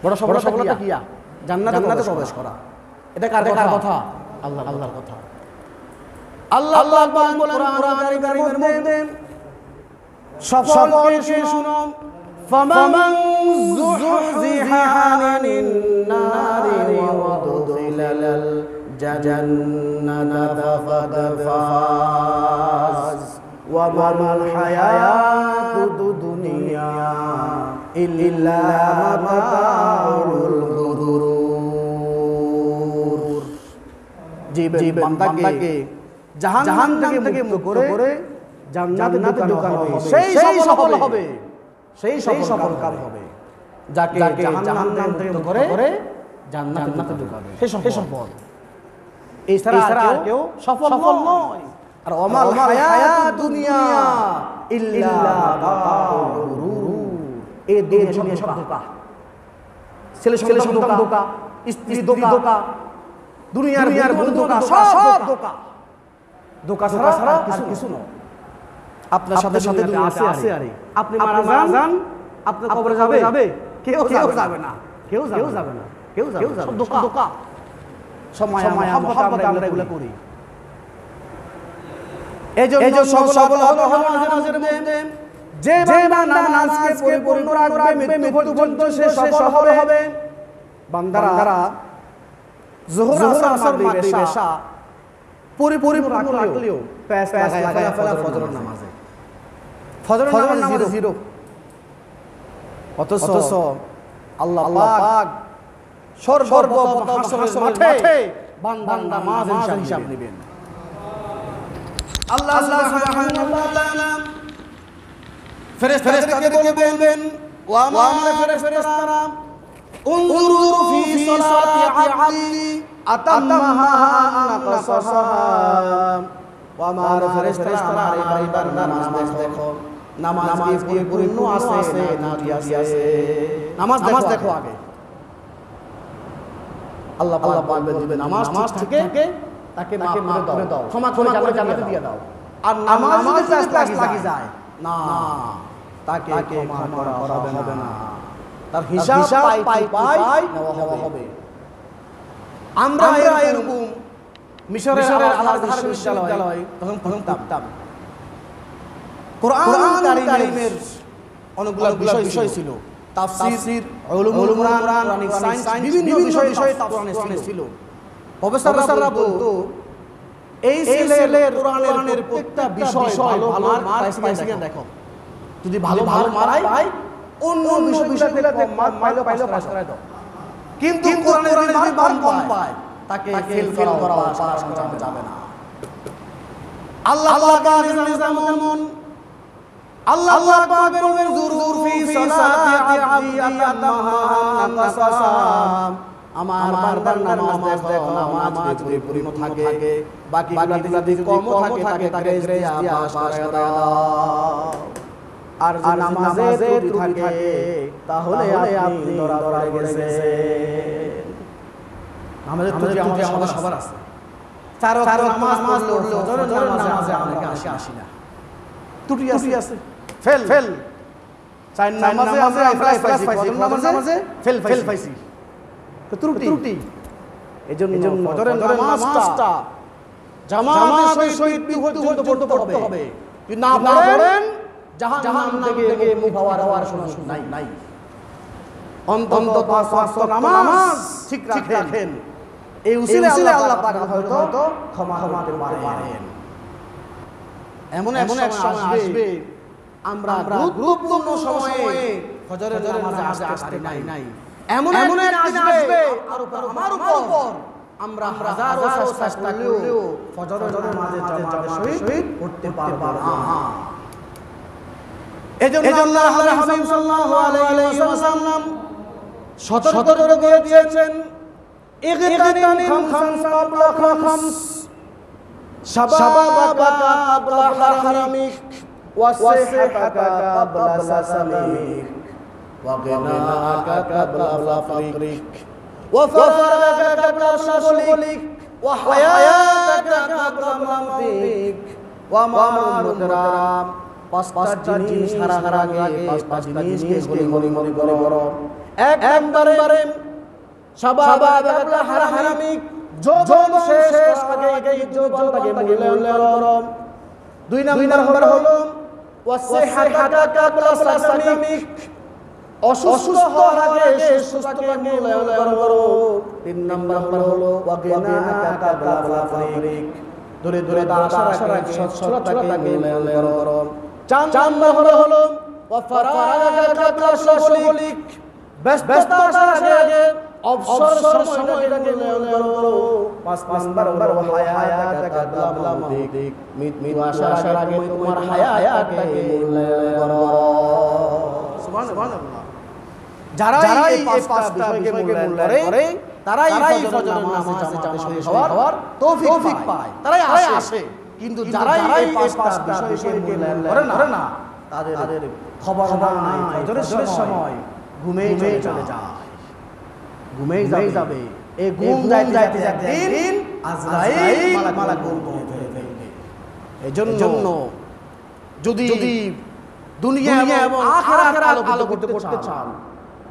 বড় সফলতা কি জান্নাতে প্রবেশ করা এটা কার কথা আল্লাহর কথা আল্লাহ পাক বলেন কোরআনের মধ্যে সকলকে শুনো ফামান যুহজিহা আনিন নারি ওয়া দুখিলাল জান্নাতা ফাকাদ ফাজ ওয়া মাল হায়াতুদ দুনিয়া ইল্লা মাতাউল গুরুর যে বান্দাকে জাহান্নাম থেকে মুক্ত করে জান্নাতে ঢোকানো হবে সেই সফল হবে সেই সফল কাম হবে যাকে জাহান্নাম থেকে মুক্ত করে জান্নাতে ঢোকাবে সেই সফল এছাড়া আর কেউ সফল নয় আর ওমাল হায়াত দুনিয়া ইল্লা মাতাউল গুরুর এই দুনিয়া সব ধোঁকা ছেলে সন্তান ধোঁকা স্ত্রী ধোঁকা দুনিয়ার বন্ধু ধোঁকা সব ধোঁকা ছাড়া আর কিছু নয় আপনার সাথে দুনিয়া আছে আরে আপনি মারা যান আপনি কবরে যাবে কেউ যাবে না কেউ যাবে না সব ধোঁকা সময় মহব্বত আমরা এগুলো করি এই যে সফল হবে নামাজের মধ্যে যে বান্দা নামাজকে পরিপূর্ণ রাখবে মৃত্যু পর্যন্ত সে সফল হবে বান্দারা যোহর আসর মাগরিব এশা পরিপূর্ণ রাখলেও প্যাস লাগায়া ফেলা ফজরের নামাজে ফজরের নামাজে জিরো অথচ আল্লাহ পাক সর্ব হাসরের মাঠে বান্দা নামাজের হিসাব নেবেন আল্লাহ সুবহানাহু ওয়া তাআলা ফেরেশতাদেরকে বলবেন ওয়া মা ফেরেশতারা উনজুরু ফি সালাতি আবদি আতাম্মাহা নাকাসাহা ওয়া মা ফেরেশতারা এই বান্দা নামাজ দেখো নামাজ কি পরিপূর্ণ আছে না কি আছে নামাজ দেখো আগে আল্লাহ পাক বলবেন নামাজ থেকে তাকে মাফ করে দাও ক্ষমা করে জান্নাতে দিয়ে দাও আর নামাজে প্যাস লাগি যায় না তাকে ক্ষমা করা হবে না তার হিসাব পাই নেওয়া হবে আমরা এরকম মিশরের আল-আজহার বিশ্ববিদ্যালয় তখন পড়তাম কোরআন কারীমের অনেকগুলো বিষয় ছিল তাফসীর, উলুমুল কুরআন, কোরআনিক সায়েন্স, বিভিন্ন বিষয়ে কোরআনে ছিল। প্রফেসররা বলতো এই ছেলের কোরআনের প্রত্যেকটা বিষয় ভালো মার্কস পাইছে কিনা দেখো, যদি ভালো মার্ক পায় অন্য বিষয়গুলোতে মার্ক পাইলেও পাস করায় দাও, কিন্তু কোরআনের যদি মার্ক কম পায় তাকে ফেল করা যাবে না। আল্লাহ পাক যেমন আল্লাহ পাক বলেন যুরুর ফি সালাতি আবদি আতামাহা নাকাসাম, আমার বান্দার নামাজ দেখো, নামাজ যদি পূর্ণ থাকে, বাকিগুলো যদি কম থাকে তাকে গ্রেস দিয়া পাস করে দাও। আর নামাজে ত্রুটি থাকে তাহলে আপনি ধরা গেছেন। নামাজে ত্রুটি আমাদের সবার আছে। চার ওয়াক্ত নামাজ পড়লো, ফজরের নামাজে আমরা আসি না, ত্রুটি আছে, ফেল। চার নামাজে আমরা ইখলাস পাইছি, ফজরের নামাজে ফেল পাইছি, তো ত্রুটি। এজন্য ফজরের নামাজটা জামাতের সহিত পড়তে হবে। যদি না পড়েন জাহান্নাম থেকে মুখ হওয়ার সুযোগ নাই। অন্তত 5 ওয়াক্ত নামাজ ঠিক রাখেন, এই উসিলায় আল্লাহ পাক হয়তো ক্ষমা করতে পারেন। এমন এক সময় আসবে আমরা গুরুত্বপূর্ণ সময়ে ফজরের নামাজে আসতে নাই, এমন একদিন আসবে আমার উপর আমরা হাজারো চেষ্টা করলেও ফজরের নামাজে জামাতের সহিত পড়তে পারবো না। এজন্য আল্লাহর হাবিব সাল্লাল্লাহু আলাইহি ওয়াসাল্লাম সতর্ক করে দিয়েছেন, ইগতানিম খামসান ক্বাবলা খামস, শাবাবাকা ক্বাবলা হারামিক, ওয়াসিহাতাকা ক্বাবলা সাসামিক, ওয়াগিনাকা ক্বাবলা ফাকরিক, ওয়াফারাকা ক্বাবলা শুগলিক, ওয়াহায়াতাকা ক্বাবলা মাউতিক, ওয়ামারুদ্রাম। পাঁচটা জিনিস হারার আগে পাঁচটা জিনিসকে মনে করো। এক নম্বরে শাবাবাকা হারামিক, যৌবন শেষ আগে যৌবনটাকে মূল্যায়ন করো। দুই নম্বর হলো ওয়াসিহাতাকা ক্বাবলা সাসামিক, অসুস্থ হওয়ার আগে সুস্থতাকে মূল্যায়ন করো। তিন নম্বর হলো ওয়াগিনাকা ক্বাবলা ফাকরিক, দূরে আসার আগে সচ্ছলতাকে মূল্যায়ন করো। চার নম্বর হলো ওয়াফারাকা ক্বাবলা শুগলিক, ব্যস্ততা আসার আগে অবসর সময়টাকে মূল্যায়ন করো। পাঁচ নম্বর ওয়াহায়াতাকা ক্বাবলা মাউতিক, মৃত্যু আসার আগে তোমার হায়াতটাকে মূল্যায়ন করো। সুবহানাল্লাহ। যারা এই পাঁচটা বিষয়কে মূল্যায়ন করে তারাই ফজরের নামাজে জামাতে হওয়ার তৌফিক পায়, তারাই আসে। কিন্তু যারা এই পাঁচটা বিষয়কে মূল্যায়ন করে না তাদের খবর নাই, ফজরের সময় ঘুমেই চলে যায়, ঘুমেই যাবে। এই ঘুম যাইতে দিন আজরাইল মালাক ঘুম ধরে। এজন্য যদি দুনিয়া এবং আখিরাত আলো করতে চান,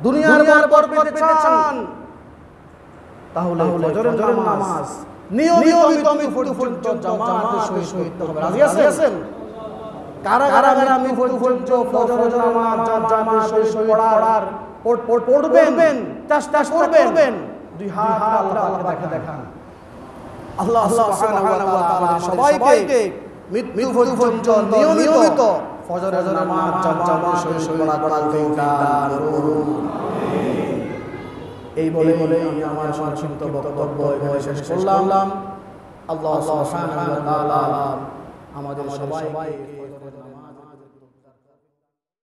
দুনিয়ার বরকত পেতে চান, তাহলে ফজরের নামাজ নিয়মিত মৃত্যু পর্যন্ত জামাতের সহিত পড়তে হবে। রাজি আছেন? কারা মৃত্যু পর্যন্ত ফজরের নামাজ জামাতের সহিত পড়বেন, চেষ্টা করবেন? দুই হাত আল্লাহকে দেখান। আল্লাহ সুবহানাহু ওয়া তাআলা সবাইকে মৃত্যু পর্যন্ত নিয়মিত ফজরের নামাজ জামাতের সহিত পড়ার তৌফিক দান করুন। এই বলে আমি আমার সংক্ষিপ্ত বক্তব্য এখানে শেষ করলাম। আল্লাহ সুবহানাহু ওয়া তাআলা আমাদের সবাইকে